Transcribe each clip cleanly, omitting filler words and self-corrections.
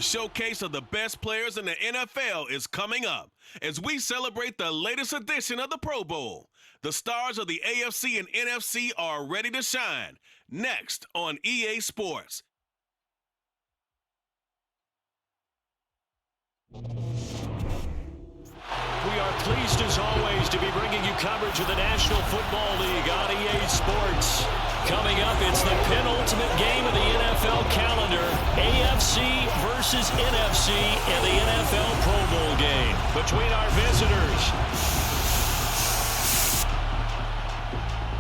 showcase of the best players in the NFL is coming up as we celebrate the latest edition of the Pro Bowl. The stars of the AFC and NFC are ready to shine. Next on EA Sports. We are pleased as always to be bringing you coverage of the National Football League on EA Sports. Coming up, it's the penultimate game of the NFL calendar, AFC versus NFC in the NFL Pro Bowl game between our visitors.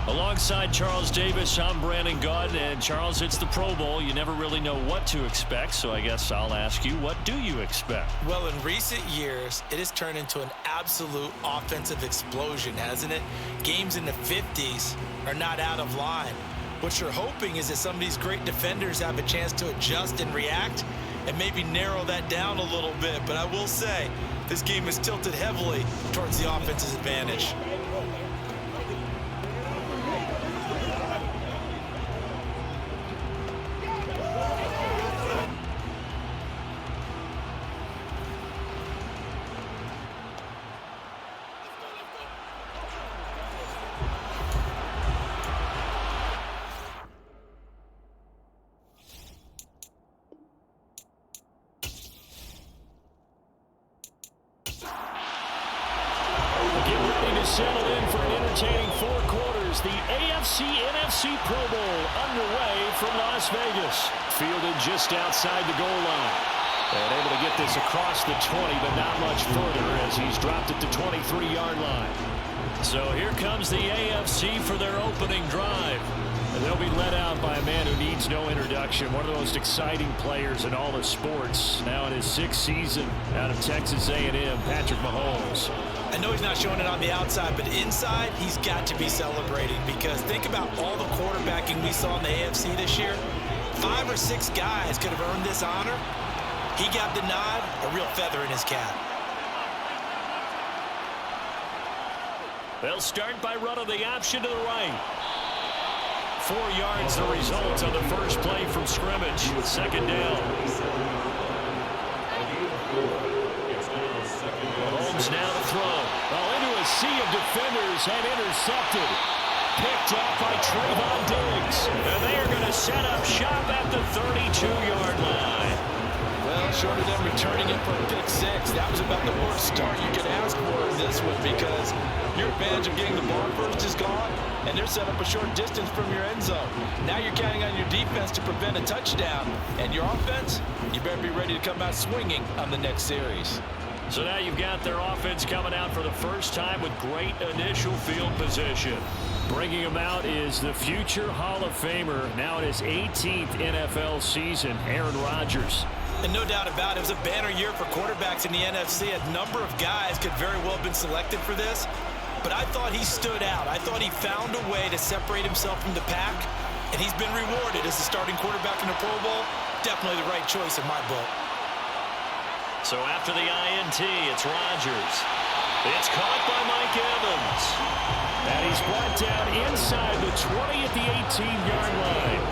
Alongside Charles Davis, I'm Brandon Gaudin, and Charles, it's the Pro Bowl. You never really know what to expect, so I guess I'll ask you, what do you expect? Well, in recent years, it has turned into an absolute offensive explosion, hasn't it? Games in the 50s are not out of line. What you're hoping is that some of these great defenders have a chance to adjust and react and maybe narrow that down a little bit. But I will say, this game is tilted heavily towards the offense's advantage. Settle in for an entertaining four quarters. The AFC-NFC Pro Bowl underway from Las Vegas. Fielded just outside the goal line. And able to get this across the 20, but not much further as he's dropped it to 23-yard line. So here comes the AFC for their opening drive. And they'll be led out by a man who needs no introduction. One of the most exciting players in all of sports. Now in his sixth season out of Texas A&M, Patrick Mahomes. I know he's not showing it on the outside, but inside, he's got to be celebrating because think about all the quarterbacking we saw in the AFC this year. 5 or 6 guys could have earned this honor. He got the nod, a real feather in his cap. They'll start by running the option to the right. 4 yards the result on the first play from scrimmage. Second down. Mahomes now to throw. Into a sea of defenders and intercepted. Picked off by Trayvon Diggs. And they are going to set up shop at the 32-yard line. Well, short of them returning it for a pick 6, that was about the worst start you could ask for in this one because your advantage of getting the ball first is gone, and they're set up a short distance from your end zone. Now you're counting on your defense to prevent a touchdown, and your offense, you better be ready to come out swinging on the next series. So now you've got their offense coming out for the first time with great initial field position. Bringing him out is the future Hall of Famer, now in his 18th NFL season, Aaron Rodgers. And no doubt about it, it was a banner year for quarterbacks in the NFC. A number of guys could very well have been selected for this, but I thought he stood out. I thought he found a way to separate himself from the pack, and he's been rewarded as the starting quarterback in the Pro Bowl. Definitely the right choice in my book. So after the INT, it's Rodgers. It's caught by Mike Evans. And he's brought down inside the 20 at the 18-yard line.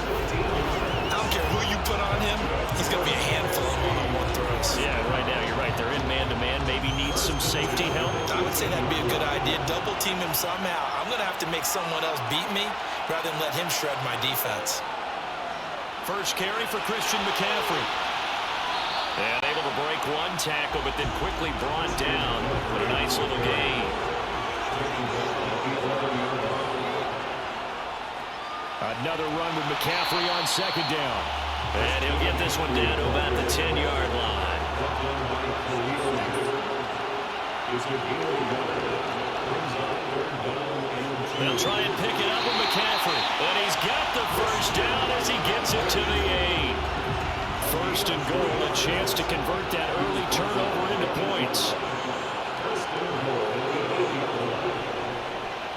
I don't care who you put on him. He's going to be a handful of one-on-one throws. Yeah, right now you're right. They're in man-to-man. Maybe needs some safety help. I would say that'd be a good idea. Double team him somehow. I'm going to have to make someone else beat me rather than let him shred my defense. First carry for Christian McCaffrey. And able to break one tackle, but then quickly brought down. But a nice little gain. Another run with McCaffrey on second down. And he'll get this one down to about the 10-yard line. They'll try and pick it up with McCaffrey. And he's got the first down as he gets it to the 8. First and goal, a chance to convert that early turnover into points.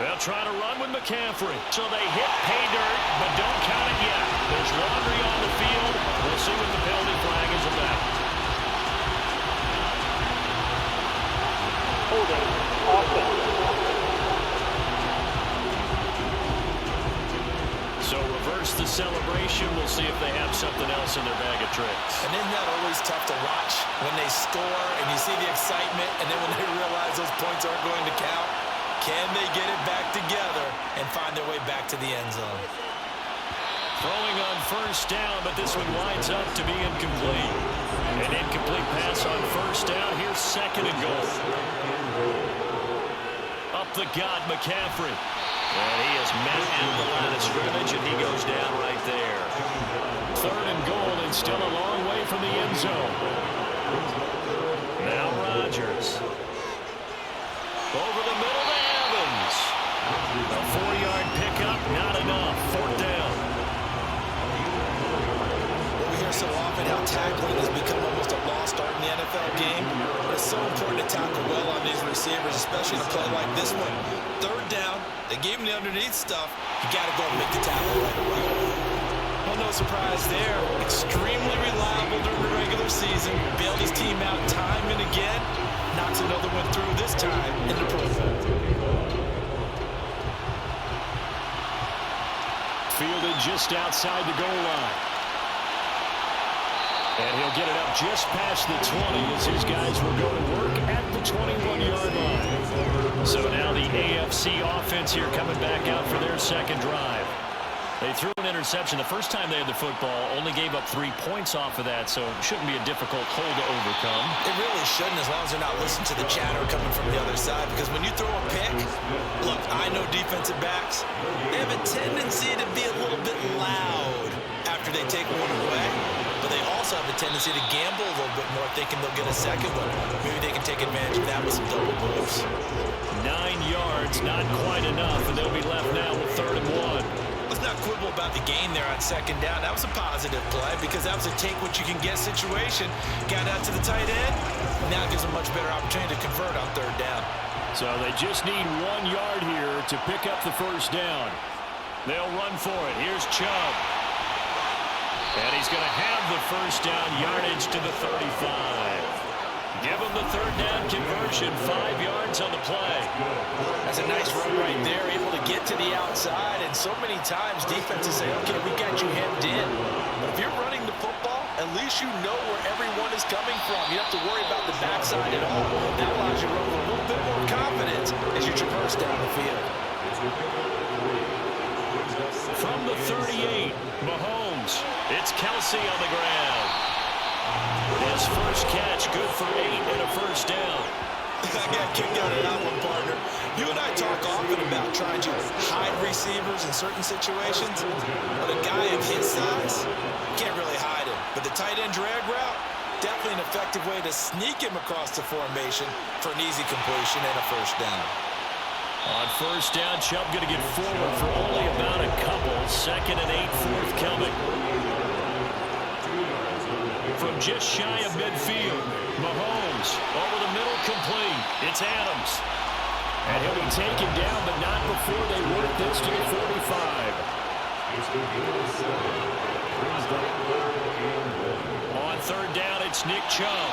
They'll try to run with McCaffrey. So they hit pay dirt, but don't count it yet. There's laundry on the field. We'll see what the penalty flag is about. Holding offense. So reverse There's the celebration. We'll see if they have something else in their bag of tricks. And isn't that always tough to watch when they score and you see the excitement, and then when they realize those points aren't going to count? Can they get it back together and find their way back to the end zone? Throwing on first down, but this one winds up to be incomplete. An incomplete pass on first down. Here's second and goal. Up the gut, McCaffrey. And he is met at the line of scrimmage, and he goes down right there. Third and goal, and still a long way from the end zone. Now Rodgers. Over the middle to Evans. A 4-yard pickup, not enough. Fourth down. We hear so often how tackling has become almost a lost art in the NFL game. But it's so important to tackle well on these receivers, especially in a play like this one. Third down, they gave him the underneath stuff. You got to go and make the tackle right away. Well, no surprise there. Extremely reliable during the regular season. Bailed his team out time and again. Knocks another one through this time in the Pro Bowl. Fielded just outside the goal line. And he'll get it up just past the 20 as his guys will go to work at the 21-yard line. So now the AFC offense here coming back out for their second drive. They threw an interception the first time they had the football, only gave up 3 points off of that, so it shouldn't be a difficult hole to overcome. It really shouldn't, as long as they're not listening to the chatter coming from the other side, because when you throw a pick, look, I know defensive backs, they have a tendency to be a little bit loud after they take one away, but they also have a tendency to gamble a little bit more, thinking they'll get a second one. Maybe they can take advantage of that with some double moves. 9 yards, not quite enough, and they'll be left now with 3rd and 1. Let's not quibble about the gain there on second down. That was a positive play because that was a take-what-you-can-get situation. Got out to the tight end. Now gives them a much better opportunity to convert on 3rd down. So they just need 1 yard here to pick up the first down. They'll run for it. Here's Chubb. And he's going to have the first down yardage to the 35. Give him the 3rd down conversion, 5 yards on the play. That's a nice run right there, able to get to the outside. And so many times defenses say, okay, we got you hemmed in. But if you're running the football, at least you know where everyone is coming from. You don't have to worry about the backside at all. That allows you to run with a little bit more confidence as you traverse down the field. From the 38, Mahomes. It's Kelsey on the ground. His first catch, good for 8 and a first down. I got kicked out of that one, partner. You and I talk often about trying to hide receivers in certain situations, but a guy of his size, can't really hide him. But the tight end drag route, definitely an effective way to sneak him across the formation for an easy completion and a first down. On first down, Chubb going to get forward for only about a couple. 2nd and 8, 4th coming. From just shy of midfield, Mahomes over the middle, complete. It's Adams. And he'll be taken down, but not before they work this to the 45. On 3rd down, it's Nick Chubb.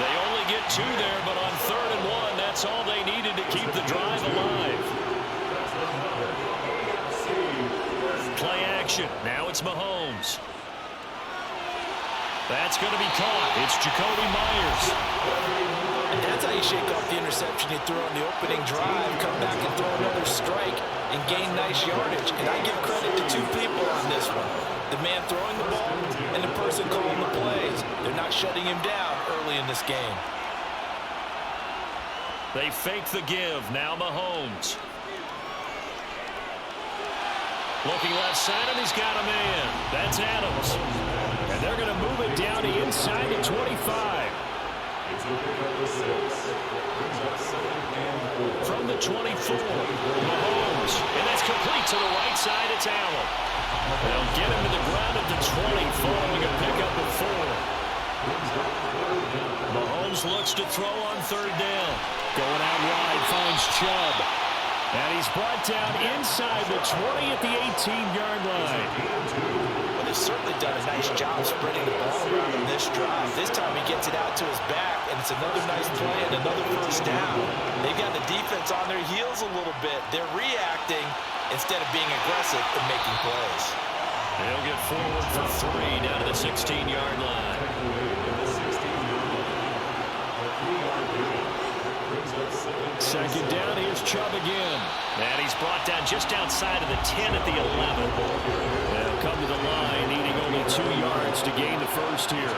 They only get 2 there, but on 3rd and 1, that's all they needed to keep the drive alive. Play action. Now it's Mahomes. That's going to be caught. It's Jacoby Myers. And that's how you shake off the interception you threw on the opening drive, come back and throw another strike and gain nice yardage. And I give credit to 2 people on this one. The man throwing the ball and the person calling the plays. They're not shutting him down early in this game. They fake the give. Now Mahomes. Looking left side, and he's got a man. That's Adams. And they're going to move it down to inside the 25. From the 24, Mahomes. And that's complete to the right side. It's Allen. They'll get him to the ground at the 20, following a pickup of 4. Mahomes looks to throw on 3rd down. Going out wide, finds Chubb. And he's brought down inside the 20 at the 18-yard line. Well, they've certainly done a nice job spreading the ball around on this drive. This time he gets it out to his back, and it's another nice play and another first down. They've got the defense on their heels a little bit. They're reacting instead of being aggressive and making plays. They'll get forward for 3 down to the 16-yard line. Second down, here's Chubb again. And he's brought down just outside of the 10 at the 11. They'll come to the line, needing only 2 yards to gain the first here.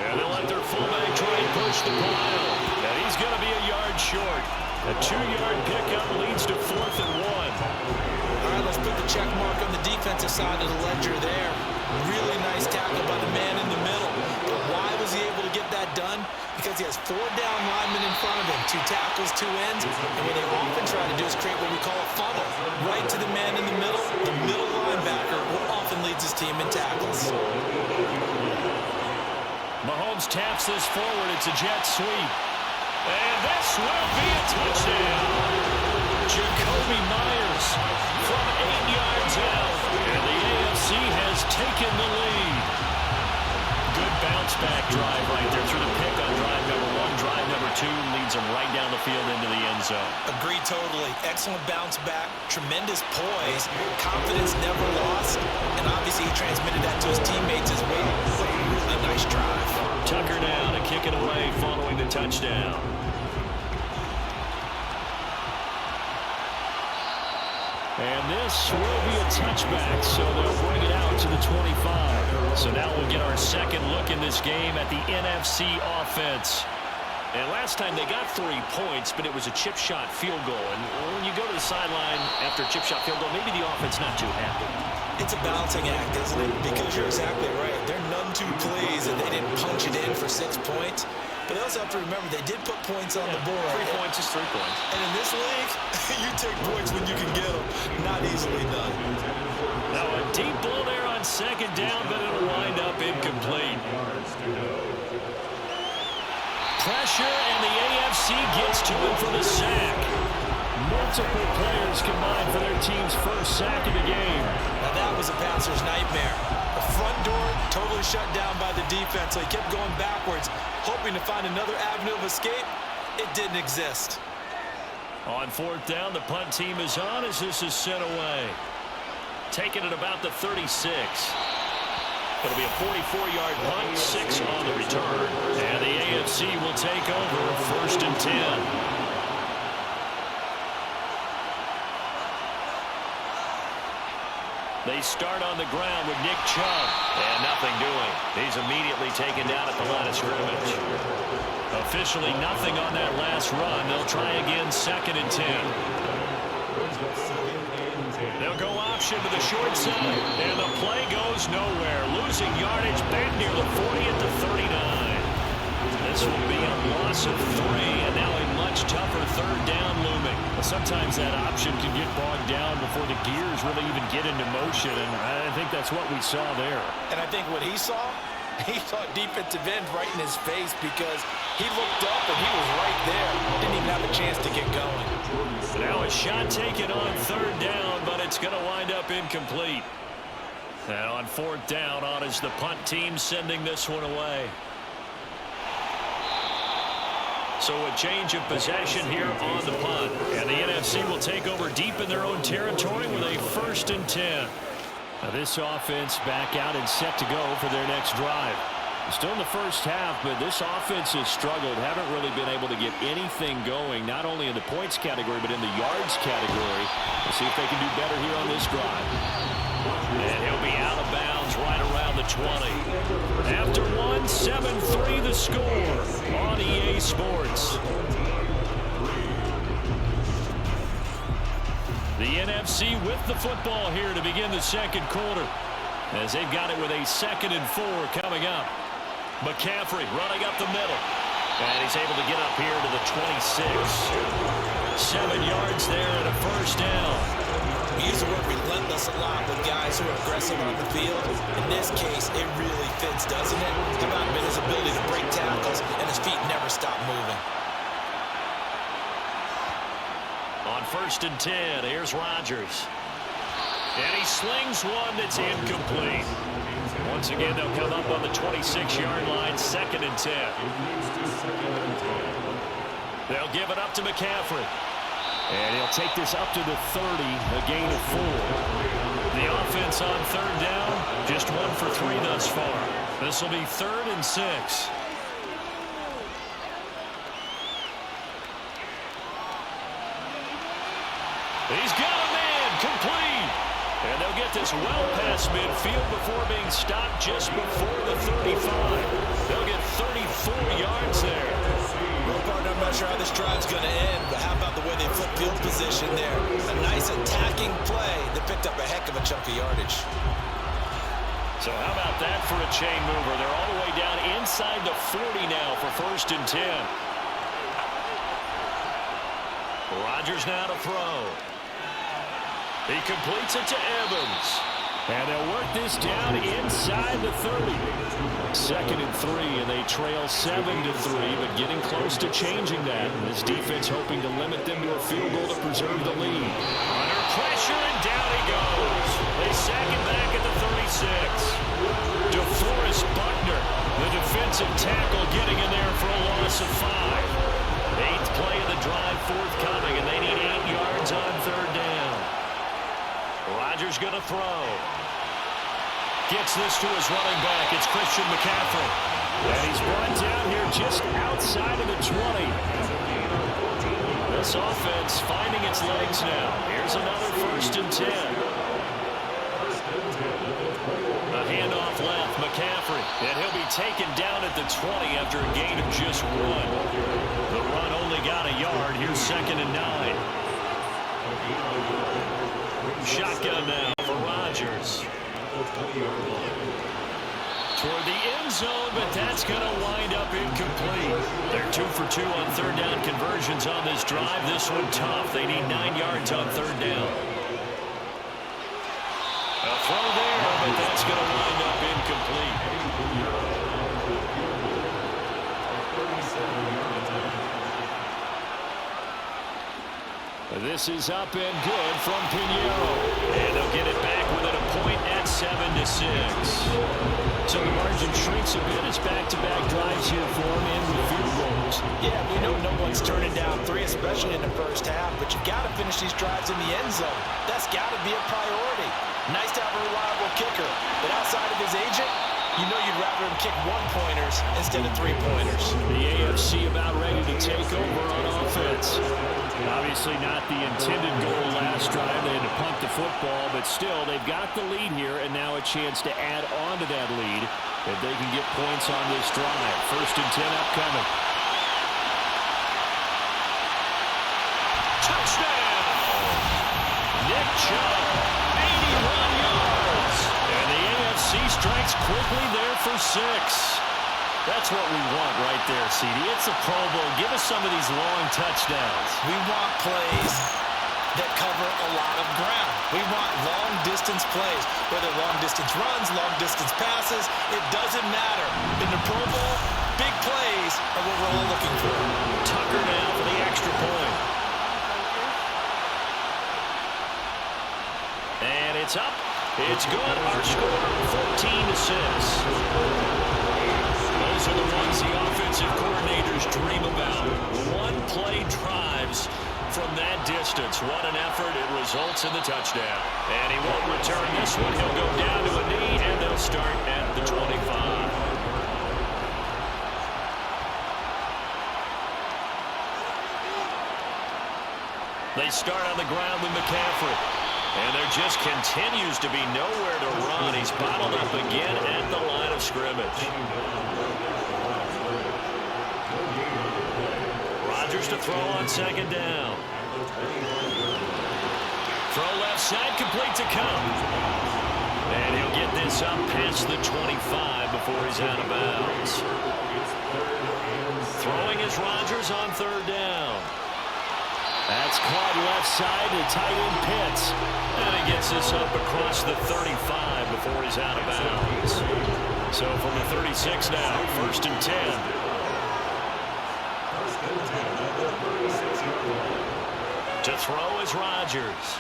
And they'll let their fullback try and push the pile. And he's going to be a yard short. A 2-yard pickup leads to 4th and 1. All right, let's put the check mark on the defensive side of the ledger there. Really nice tackle by the man in the middle. But why was he able to get that done? Because he has 4 down linemen in front of him, 2 tackles, 2 ends. And what they often try to do is create what we call a funnel. Right to the man in the middle. The middle linebacker often leads his team in tackles. Mahomes taps this forward. It's a jet sweep. And this will be a touchdown. Jacoby Myers from 8 yards out. And the AFC has taken the lead. Good bounce-back drive right there through the pick on drive number 1. Drive number 2 leads them right down the field into the end zone. Agree totally. Excellent bounce back. Tremendous poise. Confidence never lost. And obviously he transmitted that to his teammates as well. Really nice drive. Tucker now to kick it away following the touchdown. And this will be a touchback, so they'll bring it out to the 25. So now we'll get our second look in this game at the NFC offense. And last time they got 3 points, but it was a chip shot field goal. And when you go to the sideline after a chip shot field goal, maybe the offense not too happy. It's a balancing act, isn't it? Because you're exactly right. They're none too pleased that they didn't punch it in for 6 points. But they also have to remember they did put points on the board. 3 points is 3 points. And in this league, you take points when you can get them. Not easily done. Now a deep ball there on second down, but it'll wind up incomplete. Pressure, and the AFC gets to him for the sack. Multiple players combined for their team's first sack of the game. Now that was a passer's nightmare. The front door totally shut down by the defense, so he kept going backwards, hoping to find another avenue of escape. It didn't exist. On 4th down, the punt team is on as this is sent away. Taking it about the 36. It'll be a 44-yard punt, 6 on the return. And the AFC will take over 1st and 10. They start on the ground with Nick Chubb. And nothing doing. He's immediately taken down at the line of scrimmage. Officially nothing on that last run. They'll try again 2nd and 10. They'll go option to the short side. And the play goes nowhere. Losing yardage back near the 40 at the 39. This will be a loss of 3, and now a much tougher 3rd down looming. Sometimes that option can get bogged down before the gears really even get into motion, and I think that's what we saw there. And I think what he saw defensive end right in his face because he looked up and he was right there. Didn't even have a chance to get going. Now a shot taken on 3rd down, but it's going to wind up incomplete. And on 4th down, on is the punt team sending this one away. So a change of possession here on the punt. And the NFC will take over deep in their own territory with a 1st and 10. Now this offense back out and set to go for their next drive. Still in the first half, but this offense has struggled. Haven't really been able to get anything going, not only in the points category, but in the yards category. We'll see if they can do better here on this drive. And he'll be out of bounds right around the 20. After 1, 7-3 the score on EA Sports. The NFC with the football here to begin the 2nd quarter, as they've got it with a 2nd and 4 coming up. McCaffrey running up the middle, and he's able to get up here to the 26. 7 yards there and a 1st down. We use the word relentless a lot with guys who are aggressive on the field. In this case, it really fits, doesn't it? How about his ability to break tackles, and his feet never stop moving. On 1st and 10, here's Rodgers. And he slings one that's incomplete. Once again, they'll come up on the 26-yard line, 2nd and 10. They'll give it up to McCaffrey. And he'll take this up to the 30, a gain of 4. The offense on third down, just 1 for 3 thus far. This will be 3rd and 6. He's got a man, complete. And they'll get this well past midfield before being stopped just before the 35. They'll get 34 yards there. Well, partner, I'm not sure how this drive's going to end, but how about the way they flip field position there? A nice attacking play that picked up a heck of a chunk of yardage. So how about that for a chain mover? They're all the way down inside the 40 now for 1st and 10. Rodgers now to throw. He completes it to Evans. And they'll work this down inside the 30. 2nd and 3, and they trail 7-3, but getting close to changing that. And this defense hoping to limit them to a field goal to preserve the lead. Under pressure, and down he goes. They sack him back at the 36. DeForest Buckner, the defensive tackle, getting in there for a loss of 5. 8th play of the drive forthcoming, and they need 8 yards on third down. Rodgers going to throw. Gets this to his running back. It's Christian McCaffrey. And he's brought down here just outside of the 20. This offense finding its legs now. Here's another 1st and 10. A handoff left, McCaffrey. And he'll be taken down at the 20 after a gain of just 1. The run only got a yard. Here's 2nd and 9. Shotgun now for Rodgers. Toward the end zone, but that's going to wind up incomplete. They're 2 for 2 on third down conversions on this drive. This one tough. They need 9 yards on third down. A throw there, but that's going to wind up incomplete. This is up and good from Pinheiro. And they'll get it back within a point at 7-6. So the margin shrinks a bit. It's back-to-back drives here for them in the field goals. Yeah, we know no one's turning down 3, especially in the first half, but you've got to finish these drives in the end zone. That's got to be a priority. Nice to have a reliable kicker, but outside of his agent, you know you'd rather him kick 1-pointers instead of 3-pointers. The AFC about ready to take over on offense. Obviously not the intended goal last drive. They had to punt the football, but still, they've got the lead here, and now a chance to add on to that lead if they can get points on this drive. 1st and 10 upcoming. Touchdown! Nick Chubb, 81 yards. And the AFC strikes quickly there for 6. That's what we want right there, CD. It's a Pro Bowl. Give us some of these long touchdowns. We want plays that cover a lot of ground. We want long-distance plays, whether long-distance runs, long-distance passes. It doesn't matter. In the Pro Bowl, big plays are what we're all looking for. Tucker now for the extra point. And it's up. It's good. Our score, 14-6. Those are the ones the offensive coordinators dream about. One-play drives from that distance. What an effort. It results in the touchdown. And he won't return this one. He'll go down to a knee, and they'll start at the 25. They start on the ground with McCaffrey. And there just continues to be nowhere to run. He's bottled up again at the line of scrimmage. Rodgers to throw on 2nd down. Throw left side, complete to Cup. And he'll get this up past the 25 before he's out of bounds. Throwing is Rodgers on 3rd down. That's caught left side to tight end Pitts. And he gets this up across the 35 before he's out of bounds. So from the 36 now, 1st and 10. To throw is Rodgers.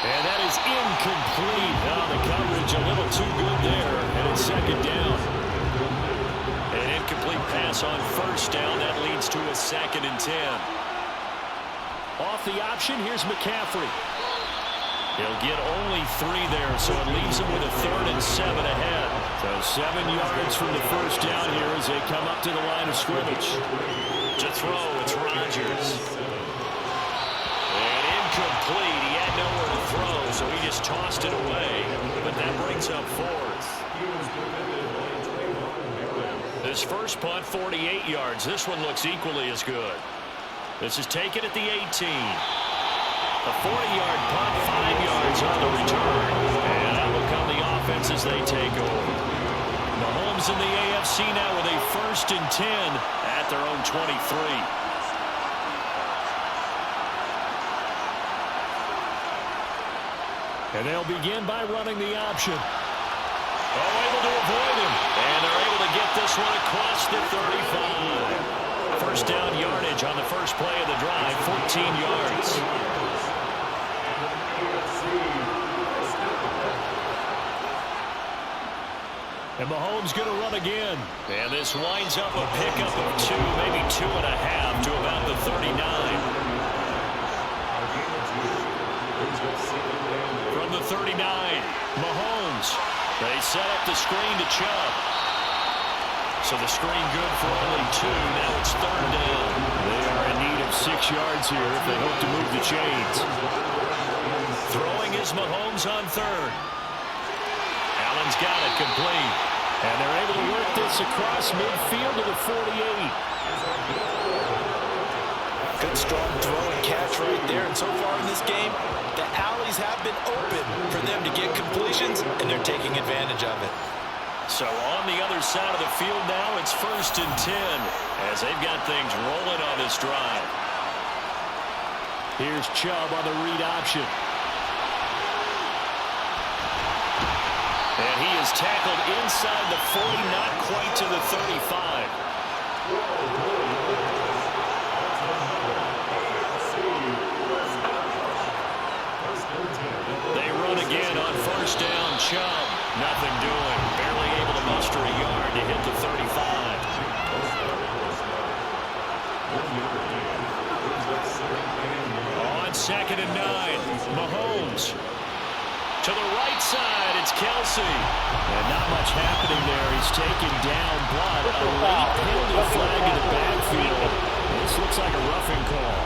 And that is incomplete. Oh, the coverage a little too good there. And it's 2nd down. An incomplete pass on 1st down. That leads to a 2nd and 10. Off the option, here's McCaffrey. He'll get only 3 there, so it leaves him with a 3rd and 7 ahead. So 7 yards from the first down here as they come up to the line of scrimmage. To throw, it's Rodgers. And incomplete. He had nowhere to throw, so he just tossed it away. But that brings up 4th. This first punt, 48 yards. This one looks equally as good. This is taken at the 18. A 40-yard punt, 5 yards on the return. And that will come the offense as they take over. Mahomes in the AFC now with a 1st and 10 at their own 23. And they'll begin by running the option. Oh, able to avoid him. And they're able to get this one across the 35. First down yardage on the first play of the drive, 14 yards. And Mahomes going to run again. And this winds up a pickup of 2, maybe 2.5 to about the 39. From the 39, Mahomes. They set up the screen to Chubb. So the screen good for only 2. Now it's 3rd down. They are in need of 6 yards here if they hope to move the chains. Throwing is Mahomes on 3rd. Allen's got it complete. And they're able to work this across midfield to the 48. Good strong throw and catch right there. And so far in this game, the alleys have been open for them to get completions, and they're taking advantage of it. So on the other side of the field now, it's 1st and 10 as they've got things rolling on this drive. Here's Chubb on the read option. And he is tackled inside the 40, not quite to the 35. They run again on 1st down. Chubb, nothing doing. Barely able to muster a yard to hit the 35. On 2nd and 9, Mahomes. To the right side, it's Kelsey. And not much happening there. He's taken down, but a late penalty flag in the backfield. This looks like a roughing call.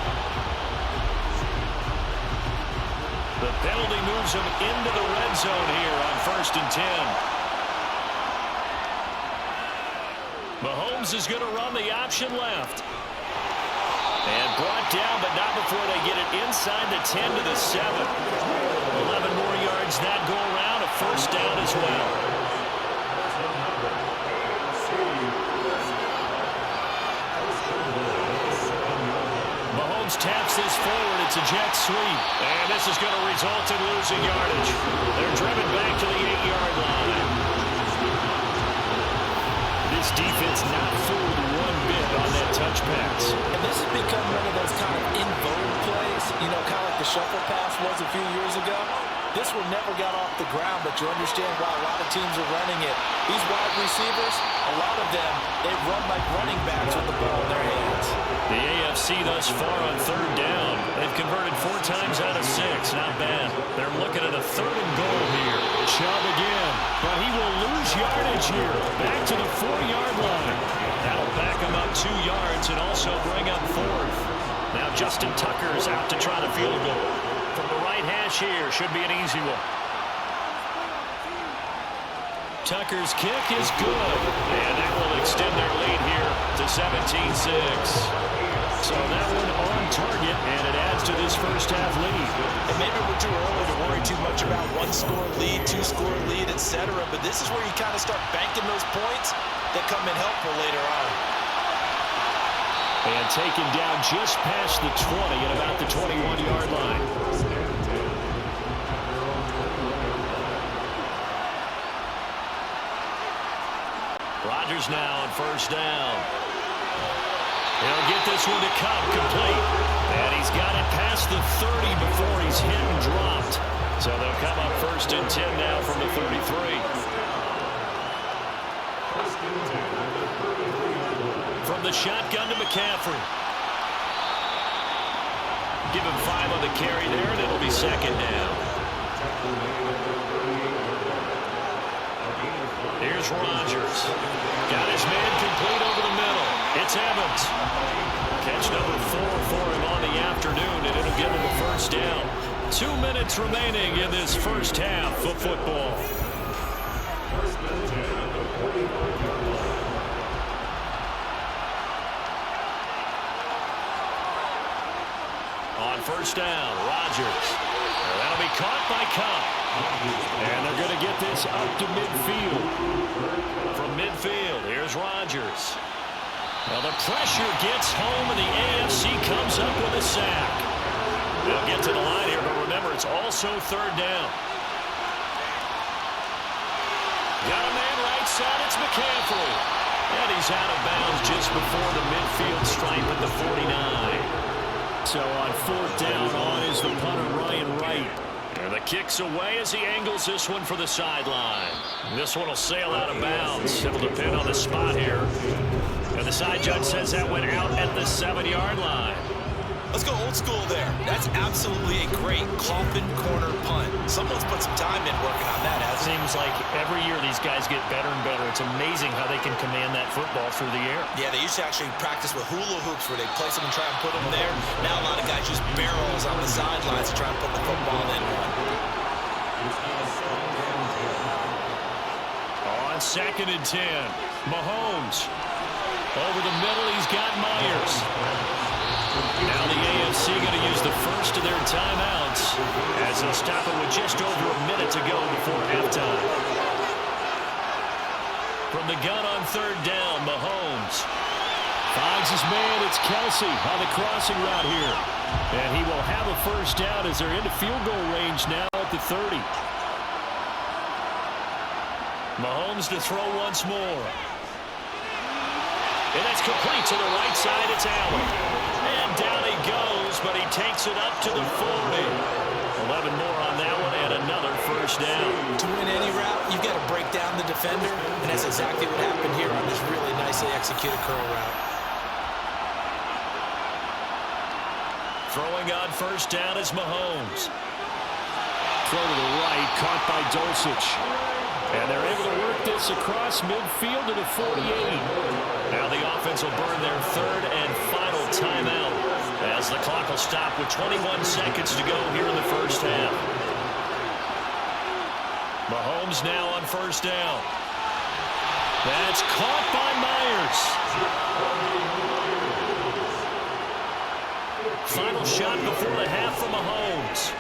The penalty moves him into the red zone here on 1st and 10. Mahomes is going to run the option left. And brought down, but not before they get it inside the 10 to the 7. 11 more yards that go around, a 1st down as well. Mahomes taps this forward. It's a jet sweep. And this is going to result in losing yardage. They're driven back to the 8-yard line. This defense not fooled one bit on that touch pass. And this has become one of those kind of in vogue plays, you know, kind of like the shuffle pass was a few years ago. This one never got off the ground, but you understand why a lot of teams are running it. These wide receivers, a lot of them, they run like running backs with the ball in their hands. The AFC thus far on 3rd down. They've converted 4 times out of 6. Not bad. They're looking at a 3rd and goal here. Chubb again, but he will lose yardage here. Back to the 4-yard line. That'll back him up 2 yards and also bring up 4th. Now Justin Tucker's out to try the field goal. From the right hash here, should be an easy one. Tucker's kick is good, and that will extend their lead here to 17-6. So that one on target, and it adds to this first half lead. And maybe we're too early to worry too much about 1-score lead, 2-score lead, etc. But this is where you kind of start banking those points that come in helpful later on. And taken down just past the 20 at about the 21-yard line. Rodgers now on 1st down. He'll get this one to Cobb complete. And he's got it past the 30 before he's hit and dropped. So they'll come up 1st and 10 now from the 33. From the shotgun to McCaffrey. Give him 5 on the carry there, and it'll be 2nd down. Here's Rodgers. Got his man complete over the middle. It's Evans. Catch number 4 for him on the afternoon, and it'll give him a first down. 2 minutes remaining in this first half of football. On first down, Rodgers. That'll be caught by Cobb. And they're going to get this up to midfield. From midfield, here's Rodgers. Well, the pressure gets home, and the AFC comes up with a sack. They'll get to the line here, but remember, it's also third down. Got a man right side, it's McCaffrey. And he's out of bounds just before the midfield stripe at the 49. So on fourth down on is the punter, Ryan Wright. And the kick's away as he angles this one for the sideline. This one will sail out of bounds. It'll depend on the spot here. And the side judge says that went out at the 7-yard line. Let's go old school there. That's absolutely a great coffin corner punt. Someone's put some time in working on that. It seems like every year these guys get better and better. It's amazing how they can command that football through the air. Yeah, they used to actually practice with hula hoops where they place them and try and put them there. Now a lot of guys use barrels on the sidelines to try and put the football in one. On 2nd and 10, Mahomes. Over the middle, he's got Myers. Now the AFC going to use the first of their timeouts as they'll stop it with just over a minute to go before halftime. From the gun on third down, Mahomes finds his man. It's Kelsey on the crossing route here. And he will have a first down as they're into field goal range now at the 30. Mahomes to throw once more. And that's complete to the right side. It's Allen. And down he goes, but he takes it up to the 40. 11 more on that one, and another first down. To win any route, you've got to break down the defender, and that's exactly what happened here on this really nicely executed curl route. Throwing on first down is Mahomes. Throw to the right, caught by Dulcich. And they're able to work this across midfield to the 48. Now the offense will burn their third and final timeout as the clock will stop with 21 seconds to go here in the first half. Mahomes now on first down. That's caught by Myers. Final shot before the half for Mahomes.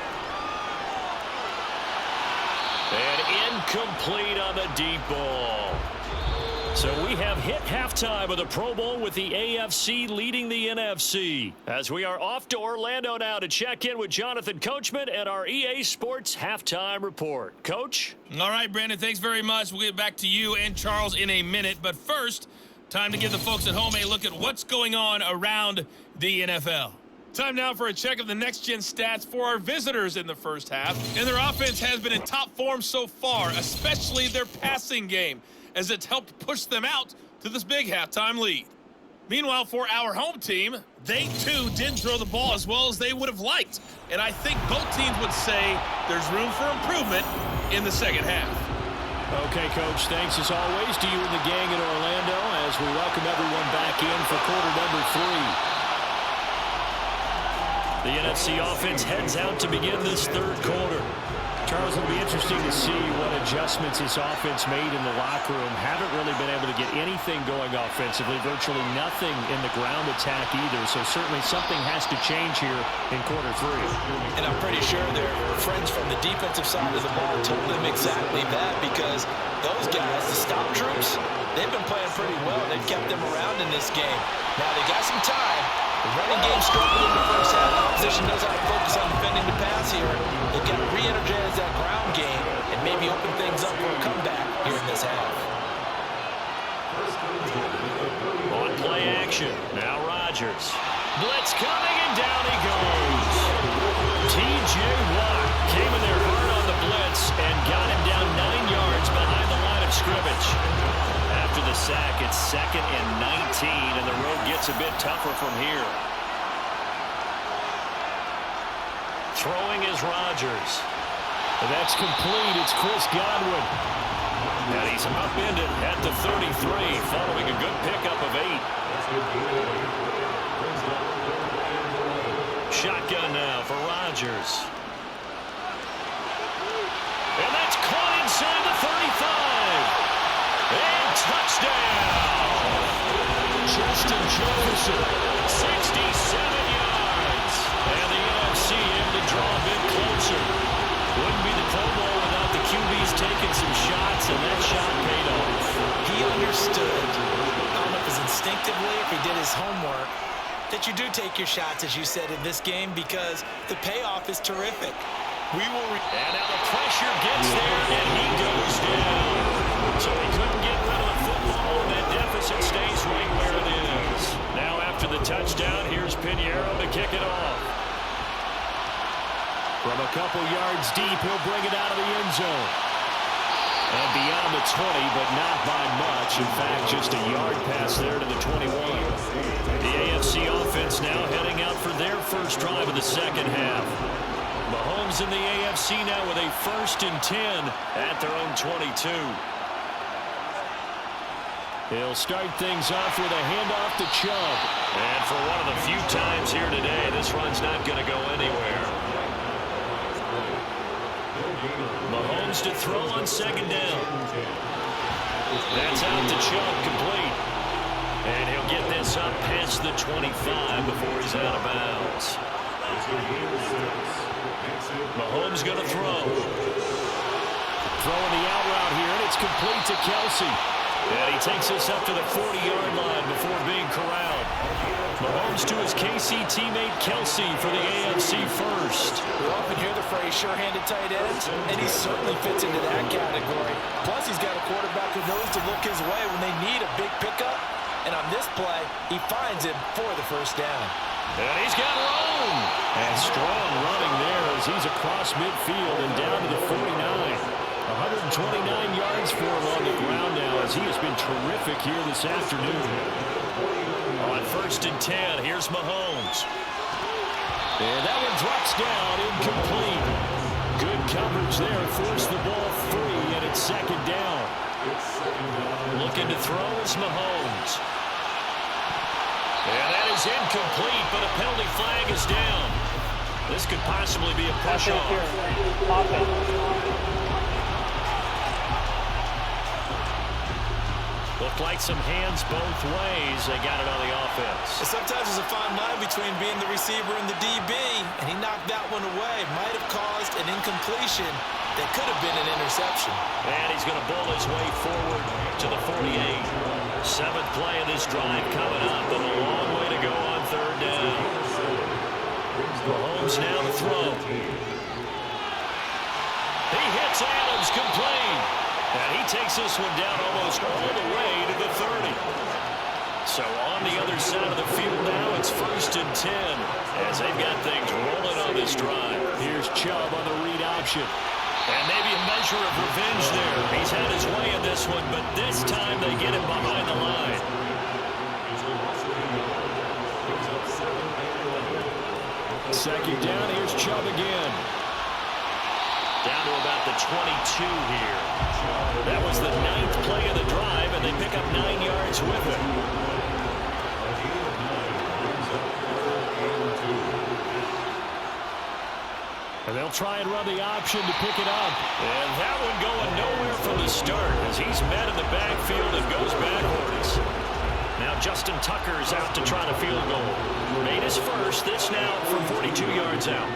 And incomplete on the deep ball. So we have hit halftime of the Pro Bowl with the AFC leading the NFC. As we are off to Orlando now to check in with Jonathan Coachman and our EA Sports halftime report. Coach? All right, Brandon, thanks very much. We'll get back to you and Charles in a minute. But first, time to give the folks at home a look at what's going on around the NFL. Time now for a check of the next-gen stats for our visitors in the first half. And their offense has been in top form so far, especially their passing game, as it's helped push them out to this big halftime lead. Meanwhile, for our home team, they too didn't throw the ball as well as they would have liked. And I think both teams would say there's room for improvement in the second half. Okay, Coach, thanks as always to you and the gang in Orlando as we welcome everyone back in for quarter number 3. The NFC offense heads out to begin this third quarter. Charles, it'll be interesting to see what adjustments this offense made in the locker room. Haven't really been able to get anything going offensively, virtually nothing in the ground attack either. So certainly something has to change here in quarter 3. And I'm pretty sure their friends from the defensive side of the ball told them exactly that, because those guys, the stop troops, they've been playing pretty well. They've kept them around in this game. Now they got some time. The running game struggled in the first half. The opposition knows how to focus on defending the pass here. They've got to re-energize that ground game and maybe open things up for a comeback here in this half. On play action, now Rodgers. Blitz coming, and down he goes. T.J. Watt came in there hard on the blitz and got him down 9 yards behind the line of scrimmage. After the sack, it's 2nd and 19, and the road gets a bit tougher from here. Throwing is Rodgers. And that's complete. It's Chris Godwin. And he's upended at the 33, following a good pickup of 8. Shotgun now for Rodgers. And that's caught inside the 35. And touchdown. Justin Jefferson. 67 yards. And the NFC able to draw a bit closer. Wouldn't be the Pro Bowl without the QBs taking some shots, and that shot paid off. He understood, I don't know if it's instinctively, if he did his homework, that you do take your shots, as you said, in this game, because the payoff is terrific. And now the pressure gets there, and he goes down. So he couldn't get rid of the football, and that deficit stays right where it is. Now after the touchdown, here's Pinheiro to kick it off. From a couple yards deep, he'll bring it out of the end zone. And beyond the 20, but not by much. In fact, just a yard pass there to the 21. The AFC offense now heading out for their first drive of the second half. Mahomes in the AFC now with a 1st and 10 at their own 22. He'll start things off with a handoff to Chubb. And for one of the few times here today, this run's not going to go anywhere. Mahomes to throw on 2nd down. That's out to Chubb, complete. And he'll get this up past the 25 before he's out of bounds. Mahomes going to throw. Throwing the out route here, and it's complete to Kelsey. And he takes us up to the 40-yard line before being corralled. Mahomes to his KC teammate Kelsey for the AFC first. We often hear the phrase sure-handed tight ends, and he certainly fits into that category. Plus, he's got a quarterback who knows to look his way when they need a big pickup. And on this play, he finds him for the 1st down. And he's got room. And strong running there as he's across midfield and down to the 49. 129 yards for him on the ground now as he has been terrific here this afternoon. On 1st and 10, here's Mahomes. And that one drops down, incomplete. Good coverage there, forced the ball free, and it's 2nd down. Looking to throw is Mahomes. And that is incomplete, but a penalty flag is down. This could possibly be a push-off. Looked like some hands both ways. They got it on the offense. Sometimes there's a fine line between being the receiver and the DB, and he knocked that one away. Might have caused an incompletion that could have been an interception. And he's going to bull his way forward to the 48. 7th play of this drive coming up, but a long way to go on 3rd down. Mahomes now to throw. He hits Adams, complete. And he takes this one down almost all the way to the 30. So on the other side of the field now, it's 1st and 10 as they've got things rolling on this drive. Here's Chubb on the read option. And maybe a measure of revenge there. He's had his way in this one, but this time they get him behind the line. Second down, here's Chubb again. Down to about the 22 here. That was the 9th play of the drive, and they pick up 9 yards with it. And they'll try and run the option to pick it up. And that one going nowhere from the start as he's met in the backfield and goes backwards. Now Justin Tucker's out to try the field goal. Made his first. This now from 42 yards out.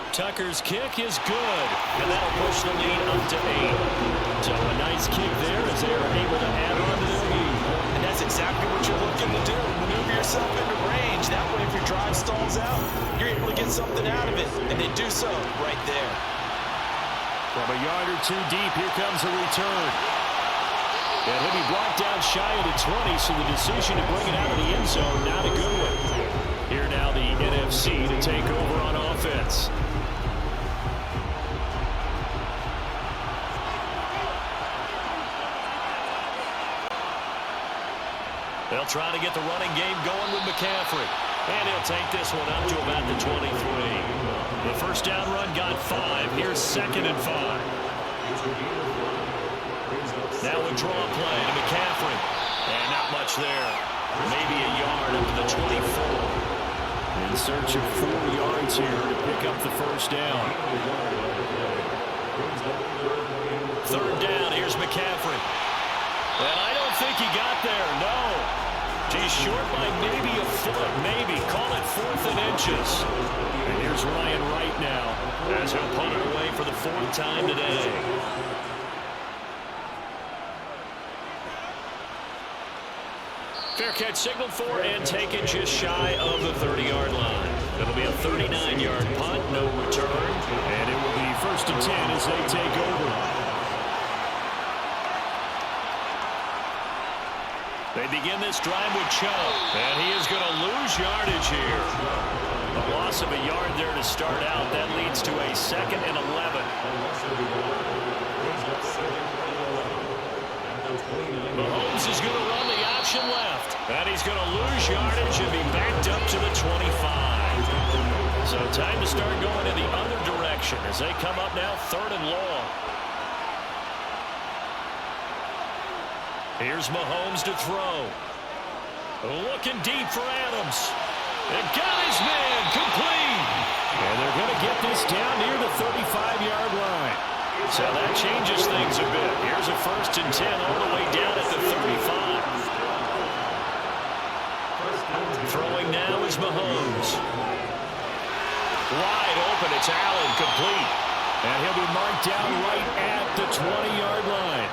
Tucker's kick is good, and that'll push the lead up to 8. So a nice kick there as they are able to add on to their lead. And that's exactly what you're looking to do. Maneuver yourself into range. That way, if your drive stalls out, you're able to get something out of it. And they do so right there. From a yard or two deep, here comes a return. And he'll be blocked down shy of the 20, so the decision to bring it out of the end zone, not a good one. Here now the NFC to take over on offense. They'll try to get the running game going with McCaffrey. And he'll take this one up to about the 23. The first down run got 5. Here's 2nd and 5. Now a draw play to McCaffrey. And not much there. Maybe a yard up to the 24. In search of 4 yards here to pick up the first down. 3rd down, here's McCaffrey. And I don't think he got there, no. He's short by maybe a foot, maybe. Call it 4th and inches. And here's Ryan Wright now as he'll punt it away for the 4th time today. Fair catch signaled for and taken just shy of the 30-yard line. It'll be a 39-yard punt, no return. And it will be 1st and 10 as they take over. They begin this drive with Chubb, and he is going to lose yardage here. A loss of a yard there to start out. That leads to a 2nd and 11. Mahomes is going to run the option left, and he's going to lose yardage and be backed up to the 25. So time to start going in the other direction as they come up now 3rd and long. Here's Mahomes to throw. Looking deep for Adams. And got his man complete. And they're going to get this down near the 35-yard line. So that changes things a bit. Here's a 1st and 10 all the way down at the 35. Throwing now is Mahomes. Wide open. It's Allen, complete. And he'll be marked down right at the 20-yard line.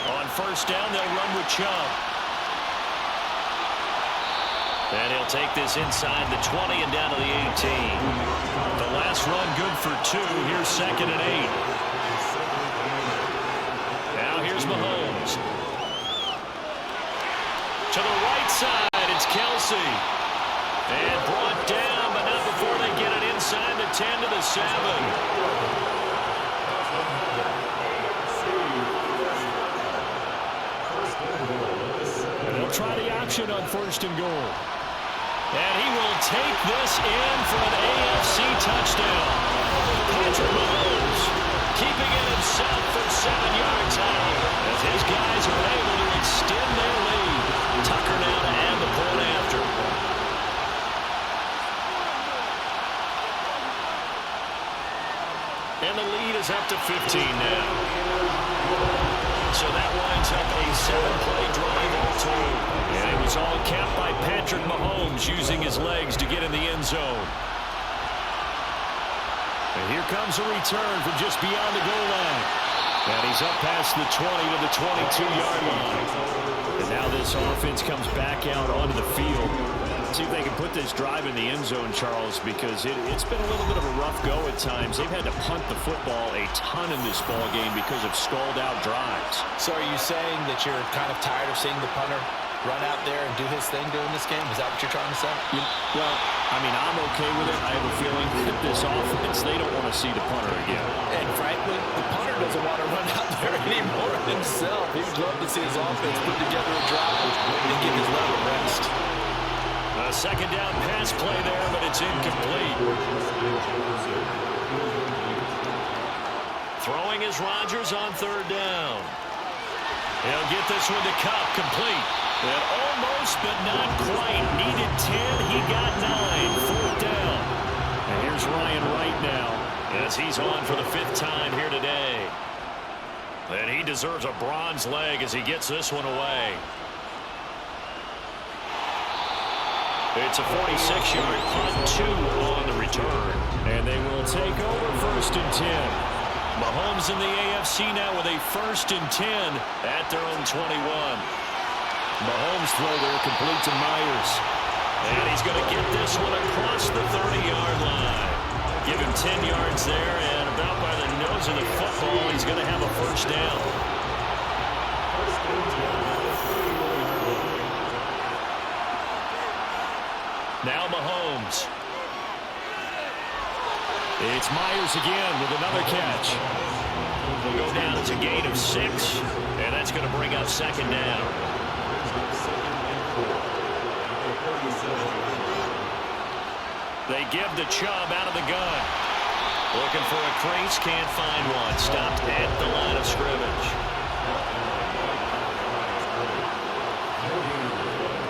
On 1st down, they'll run with Chubb. And he'll take this inside the 20 and down to the 18. The last run good for 2. Here's 2nd and 8. Now here's Mahomes. To the right side, it's Kelsey. And brought down, but not before they get it inside the 10 to the 7. And they'll try the option on 1st and goal. And he will take this in for an AFC touchdown. Patrick Mahomes keeping it himself for 7 yards out as his guys are able to extend their lead. Tucker now to add the point after. And the lead is up to 15 now. So that winds up a 7-play drive all told. And it was all capped by Patrick Mahomes using his legs to get in the end zone. And here comes a return from just beyond the goal line. And he's up past the 20 to the 22-yard line. And now this offense comes back out onto the field. See if they can put this drive in the end zone, Charles, because it's been a little bit of a rough go at times. They've had to punt the football a ton in this ball game because of stalled-out drives. So are you saying that you're kind of tired of seeing the punter run out there and do his thing during this game? Is that what you're trying to say? Well, I mean, I'm okay with it. I have a feeling that this offense, they don't want to see the punter again. And frankly, the punter doesn't want to run out there anymore himself. He would love to see his offense put together a drive and give his leg a rest. A 2nd down pass play there, but it's incomplete. Throwing is Rodgers on 3rd down. He'll get this one to Kupp, complete. And almost, but not quite. Needed 10, he got 9. 4th down. And here's Ryan Wright now, as he's on for the 5th time here today. And he deserves a bronze leg as he gets this one away. It's a 46-yard punt, 2 on the return. And they will take over 1st and 10. Mahomes in the AFC now with a 1st and 10 at their own 21. Mahomes throw there complete to Myers. And he's going to get this one across the 30-yard line. Give him 10 yards there, and about by the nose of the football, he's going to have a 1st down. Now Mahomes. It's Myers again with another catch. We'll go down as a gain of 6, and that's going to bring up 2nd down. They give to Chubb out of the gun. Looking for a crease, can't find one. Stopped at the line of scrimmage.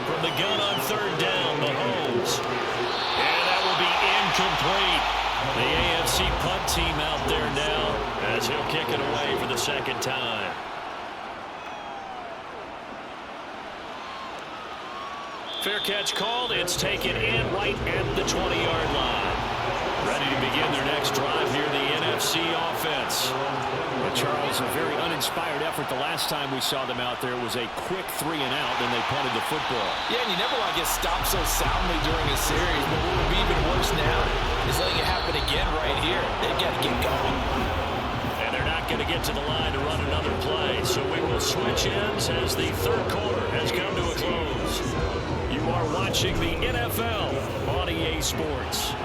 From the gun on third down, Mahomes. And that will be incomplete. The AFC punt team out there now as he'll kick it away for the second time. Fair catch called. It's taken in right at the 20-yard line. Ready to begin their next drive near the NFC offense. Well, Charles, a very uninspired effort the last time we saw them out there. It was a quick 3-and-out, then they punted the football. Yeah, and you never want to get stopped so soundly during a series, but what would be even worse now is letting it happen again right here. They've got to get going. And they're not going to get to the line to run another play, so we will switch ends as the third quarter has come to a close. You are watching the NFL on EA Sports.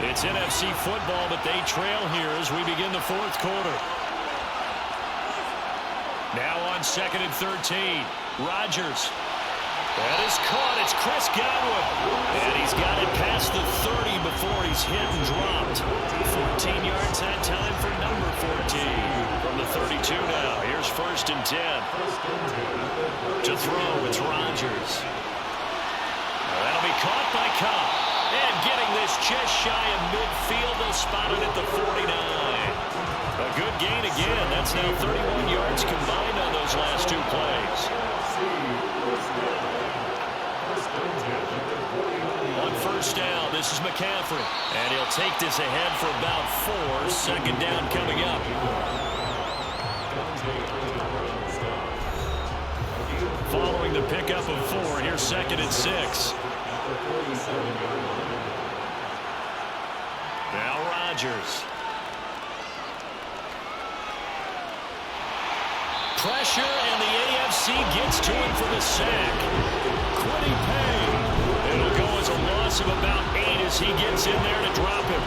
It's NFC football, but they trail here as we begin the fourth quarter. Now on 2nd and 13, Rodgers. That is caught. It's Chris Godwin. And he's got it past the 30 before he's hit and dropped. 14 yards that time for number 14. From the 32 now. Here's 1st and 10. To throw, it's Rodgers. That'll be caught by Cobb. And getting this just shy of midfield, they'll spot it at the 49. A good gain again. That's now 31 yards combined on those last two plays. On 1st down, this is McCaffrey. And he'll take this ahead for about 4. 2nd down coming up. Following the pickup of 4, here's 2nd and 6. Now Rodgers. Pressure, and the AFC gets to him for the sack. Quiddy Pay. It'll go as a loss of about 8 as he gets in there to drop him.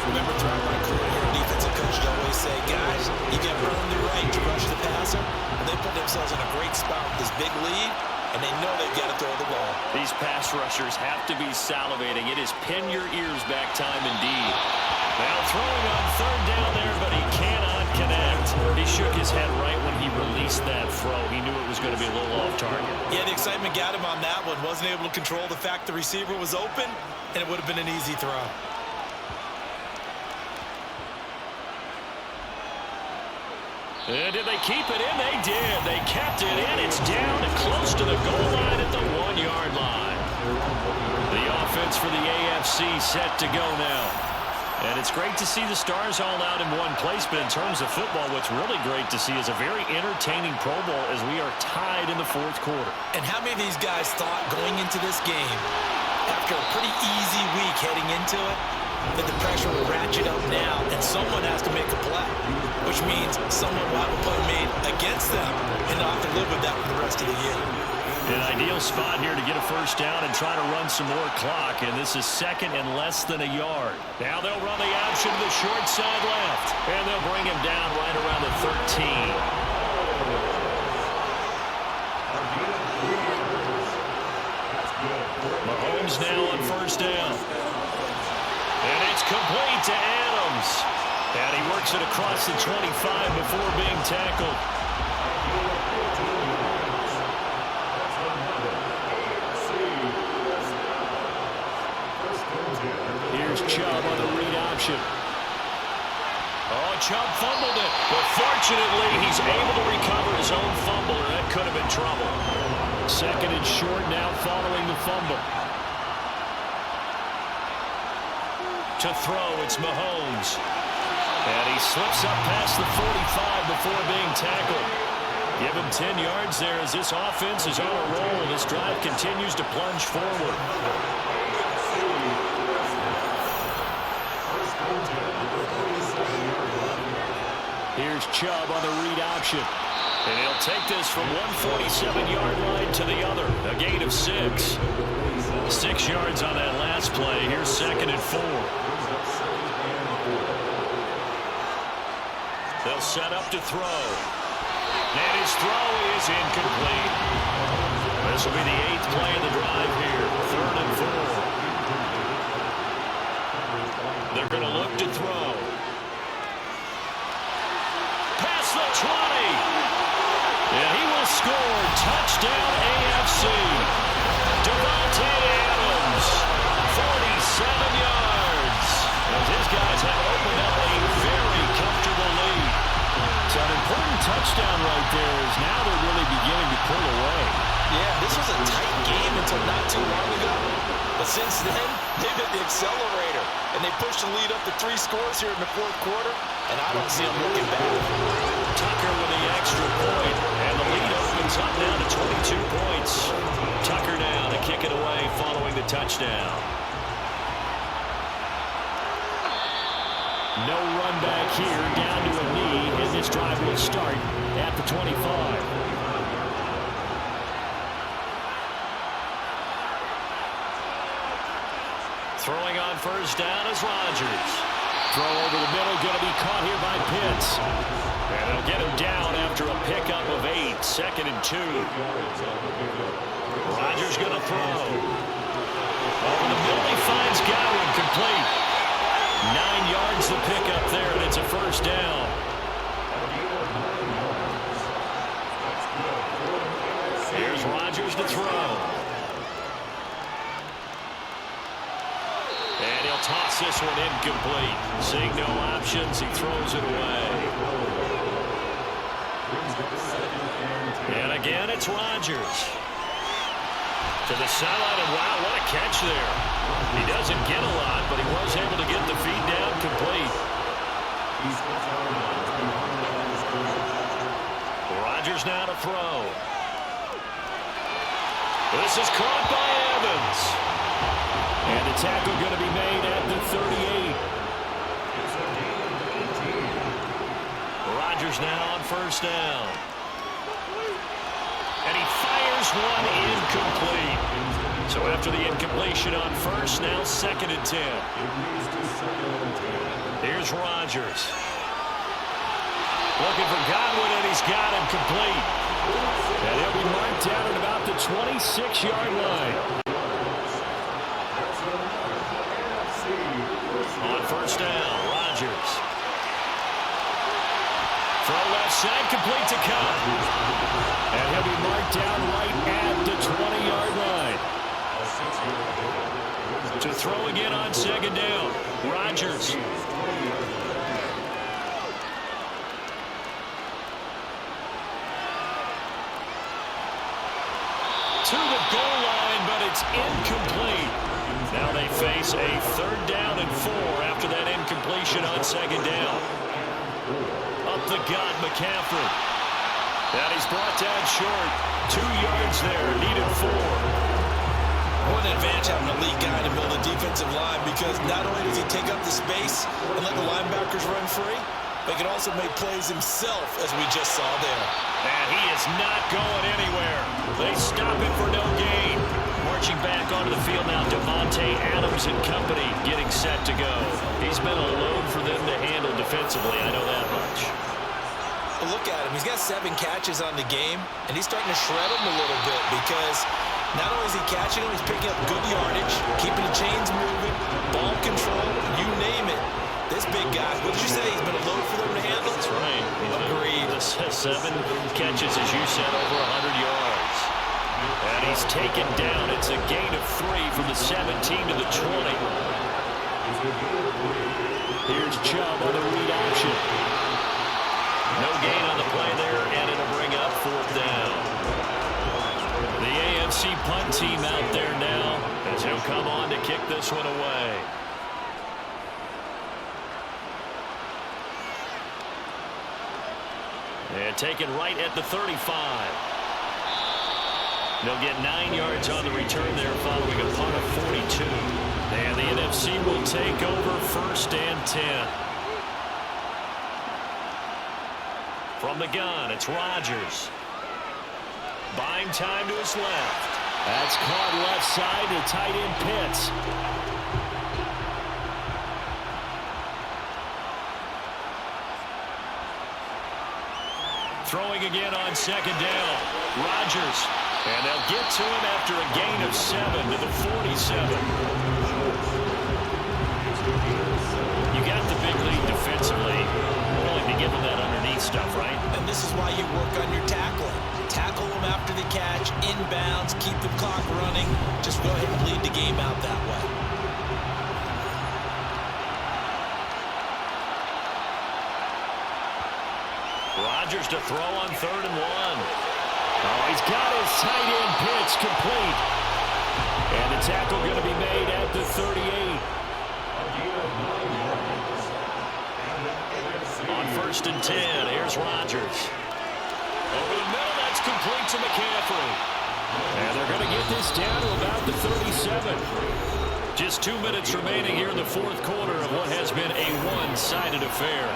Remember throughout my career, defensive coaches always say, guys, you got to earn the right to rush the passer. And they put themselves in a great spot with this big lead, and they know they've got to throw the ball. These pass rushers have to be salivating. It is pin your ears back time indeed. Now throwing on 3rd down there, but he cannot connect. He shook his head right when he released that throw. He knew it was going to be a little off target. Yeah, the excitement got him on that one. Wasn't able to control the fact the receiver was open, and it would have been an easy throw. And did they keep it in? They did. They kept it in. It's down and close to the goal line at the 1-yard line. The offense for the AFC set to go now. And it's great to see the stars all out in one place, but in terms of football, what's really great to see is a very entertaining Pro Bowl as we are tied in the fourth quarter. And how many of these guys thought going into this game, after a pretty easy week heading into it, that the pressure will ratchet up now and someone has to make a play, which means someone will have a play made against them and not have to live with that for the rest of the year. An ideal spot here to get a 1st down and try to run some more clock, and this is 2nd and less than a yard. Now they'll run the option to the short side left, and they'll bring him down right around the 13. Mahomes now on 1st down. And it's complete to Adams. And he works it across the 25 before being tackled. Here's Chubb on the read option. Oh, Chubb fumbled it. But fortunately, he's able to recover his own fumble, or that could have been trouble. 2nd and short now following the fumble. To throw, it's Mahomes. And he slips up past the 45 before being tackled. Give him 10 yards there as this offense is on a roll. This drive continues to plunge forward. Here's Chubb on the read option. And he'll take this from 147-yard line to the other. A gain of 6. 6 yards on that last play. Here's 2nd and 4. They'll set up to throw. And his throw is incomplete. This will be the 8th play of the drive here. 3rd and 4. They're going to look to throw. Past the 20. And he will score. Touchdown AFC. Devontae Adams, 47 yards. As his guys have opened up a very comfortable lead. So an important touchdown right there is now they're really beginning to pull away. Yeah, this was a tight game until not too long ago. But since then, they've hit the accelerator. And they pushed the lead up to 3 scores here in the fourth quarter. And I don't see them looking back. Tucker with the extra point. And the lead opens up now to 22 points. Tucker now to kick it away following the touchdown. No run back here, down to a knee, and this drive will start at the 25. Throwing on first down is Rodgers. Throw over the middle, going to be caught here by Pitts. And they'll get him down after a pickup of 8, 2nd and 2. Rodgers going to throw. Over the middle, he finds Godwin, complete. 9 yards the pickup there, and it's a first down. Here's Rodgers to throw. And he'll toss this one incomplete. Seeing no options, he throws it away. And again, it's Rodgers. To the sideline, and wow, what a catch there. He doesn't get a lot, but he was able to get the feed down complete. Rodgers now to throw. This is caught by Evans. And the tackle going to be made at the 38. Rodgers now on first down. And he fires one incomplete. So after the incompletion on first, now 2nd and 10. Here's Rodgers. Looking for Godwin, and he's got him complete. And he'll be marked down at about the 26-yard line. On first down, Rodgers. Throw left side, complete to Cobb. And he'll be marked down right at the 20-yard line. To throw again on 2nd down, Rodgers. To the goal line, but it's incomplete. Now they face a 3rd down and 4 after that incompletion on 2nd down. Up the gut, McCaffrey. And he's brought down short. 2 yards there, needed 4. What an advantage having a lead guy to build a defensive line, because not only does he take up the space and let the linebackers run free, but he can also make plays himself, as we just saw there. And he is not going anywhere. They stop him for no gain. Marching back onto the field now, Devontae Adams and company getting set to go. He's been a load for them to handle defensively, I know that much. But look at him. He's got 7 catches on the game, and he's starting to shred them a little bit, because not only is he catching them, he's picking up good yardage, keeping the chains moving, ball control, you name it. This big guy, what did you say? He's been a load for them to handle? That's right. Agreed. 7 catches, as you said, over 100 yards. And he's taken down. It's a gain of 3 from the 17 to the 20. Here's Chubb on the read option. No gain on the play there, and it'll bring up 4th down. The AFC punt team out there now, as he'll come on to kick this one away. And taken right at the 35. They'll get 9 yards on the return there following a punt of 42. And the NFC will take over 1st and 10. From the gun, it's Rodgers. Buying time to his left. That's caught left side to tight end Pitts. Throwing again on 2nd down. Rodgers. And they'll get to him after a gain of 7 to the 47. give them that underneath stuff, right? And this is why you work on your tackling. Tackle them after the catch, inbounds, keep the clock running. Just go ahead and bleed the game out that way. Rodgers to throw on 3rd and 1. Oh, he's got his tight end pitch complete. And the tackle going to be made at the 38. On 1st and 10, here's Rodgers. Over the middle, that's complete to McCaffrey. And they're going to get this down to about the 37. Just 2 minutes remaining here in the 4th quarter of what has been a one-sided affair.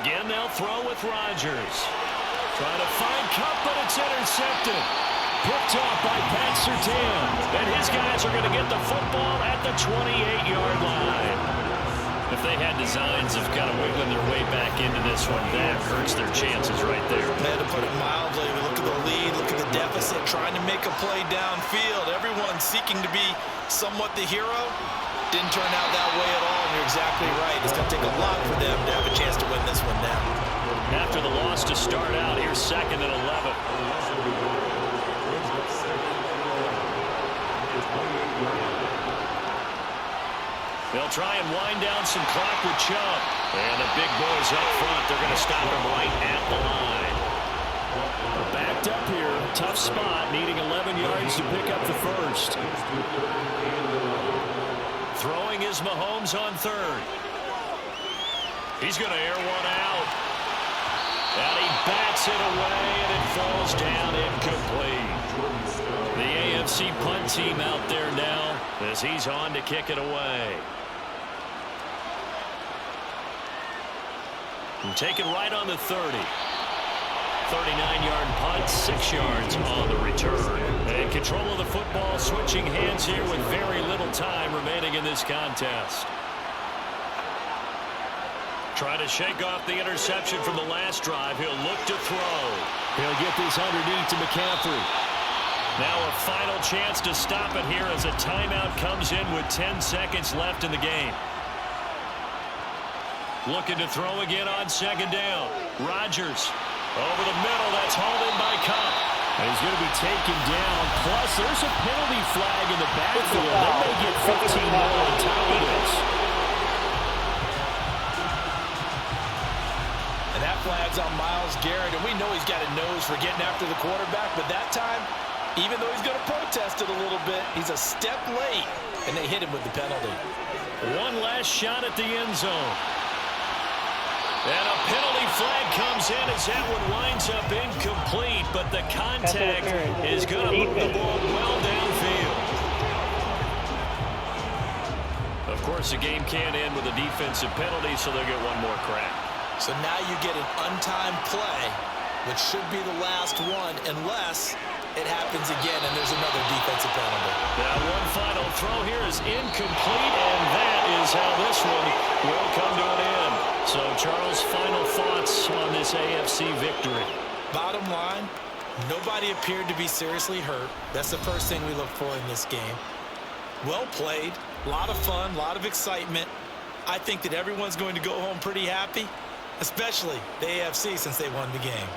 Again, they'll throw with Rodgers. Trying to find Cup, but it's intercepted. Picked off by Pat Surtain. And his guys are going to get the football at the 28-yard line. If they had designs of kind of wiggling their way back into this one, that hurts their chances right there. Man, to put it mildly, we look at the lead, look at the deficit, trying to make a play downfield. Everyone seeking to be somewhat the hero. Didn't turn out that way at all, and you're exactly right. It's going to take a lot for them to have a chance to win this one now. After the loss to start out, here's 2nd and 11. They'll try and wind down some clock with Chubb. And the big boys up front, they're going to stop him right at the line. Backed up here, tough spot, needing 11 yards to pick up the first. Throwing is Mahomes on 3rd. He's going to air one out. And he bats it away, and it falls down incomplete. The AFC punt team out there now as he's on to kick it away. And taken right on the 30. 39-yard punt, 6 yards on the return. And control of the football, switching hands here with very little time remaining in this contest. Trying to shake off the interception from the last drive. He'll look to throw. He'll get this underneath to McCaffrey. Now a final chance to stop it here as a timeout comes in with 10 seconds left in the game. Looking to throw again on 2nd down. Rodgers over the middle. That's hauled in by Cup. And he's going to be taken down. Plus, there's a penalty flag in the backfield. They may get 15 more on top of this. And that flag's on Myles Garrett, and we know he's got a nose for getting after the quarterback, but that time, even though he's going to protest it a little bit, he's a step late, and they hit him with the penalty. One last shot at the end zone. And a penalty flag comes in as that one winds up incomplete, but the contact is going to move the ball well downfield. Of course, the game can't end with a defensive penalty, so they'll get one more crack. So now you get an untimed play, which should be the last one, unless it happens again and there's another defensive penalty. Now one final throw here is incomplete, and that is how this one will come to an end. So, Charles, final thoughts on this AFC victory? Bottom line, nobody appeared to be seriously hurt. That's the first thing we look for in this game. Well played, a lot of fun, a lot of excitement. I think that everyone's going to go home pretty happy, especially the AFC since they won the game.